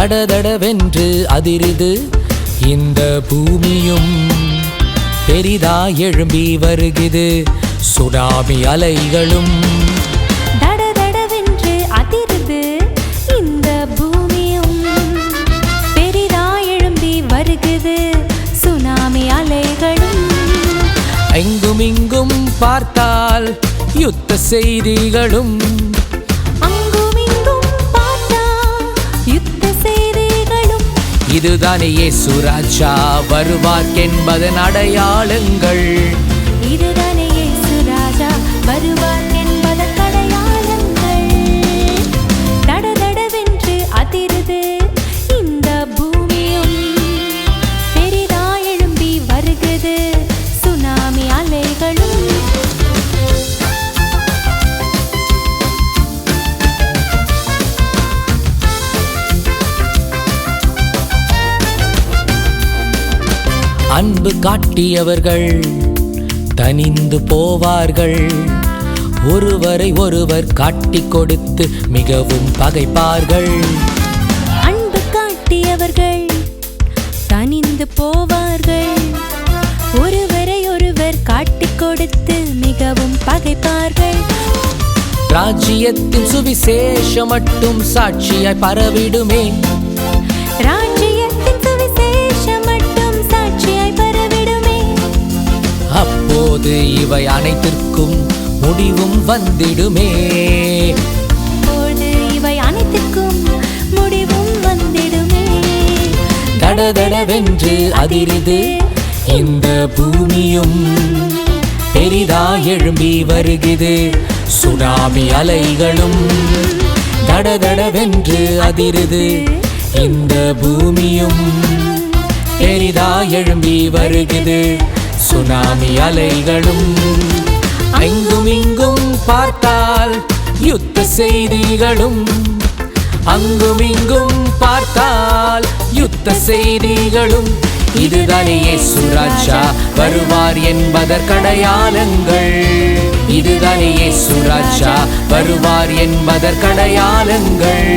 தடதடவென்று அதிருது இந்த பூமியும், பெரிதாய் எழும்பி வருகுது சுனாமி அலைகளும். தடதடவென்று அதிருது இந்த பூமியும், பெரிதாய் எழும்பி வருகுது சுனாமி அலைகளும். எங்கும் இங்கும் பார்த்தால் யுத்த செய்திகளும், அங்குமிங்கும் பார்த்தால் யுத்த செய்திகளும். இதுதானே இயேசு ராஜா வருவார் என்பதன் அடையாளங்கள். இதுதானே இயேசு ராஜா வருவார் என்பதன் அடையாளங்கள். தடதடவென்று அதிருது இந்த பூமியும், பெரிதாய் எழும்பி வருகுது சுனாமி அலைகளும். அன்பு காட்டியவர்கள் தனிந்து போவார்கள், ஒருவரை ஒருவர் காட்டிக் கொடுத்து மிகவும் பகைப்பார்கள். அன்பு காட்டியவர்கள் தனிந்து போவார்கள், ஒருவரை ஒருவர் காட்டிக் கொடுத்து மிகவும் பகைப்பார்கள். ராஜ்யத்தின் சுவிசேஷம் மட்டும் சாட்சியாய் பரவிடுமே, ராஜ்யத்தின் சுவிசேஷம் மட்டும் சாட்சியாய் பரவிடுமே. அப்போது இவை அனைத்திற்கும் முடிவும் வந்திடுமே. அப்போது இவை அனைத்திற்கும் முடிவும் வந்திடுமே. தடதடவென்று அதிருது இந்த பூமியும், பெரிதாய் எழும்பி வருகுது சுனாமி அலைகளும். தடதடவென்று அதிருது இந்த பூமியும், பெரிதாய் எழும்பி வருகுது சுனாமி அலைகளும். எங்கும் இங்கும் பார்த்தால் யுத்த செய்திகளும், அங்கும் இங்கும் பார்த்தால் யுத்த செய்திகளும். இதுதானே இயேசு ராஜா வருவார் என்பதற்கடையாளங்கள். இதுதானே இயேசு ராஜா வருவார் என்பதற்கடையாளங்கள்.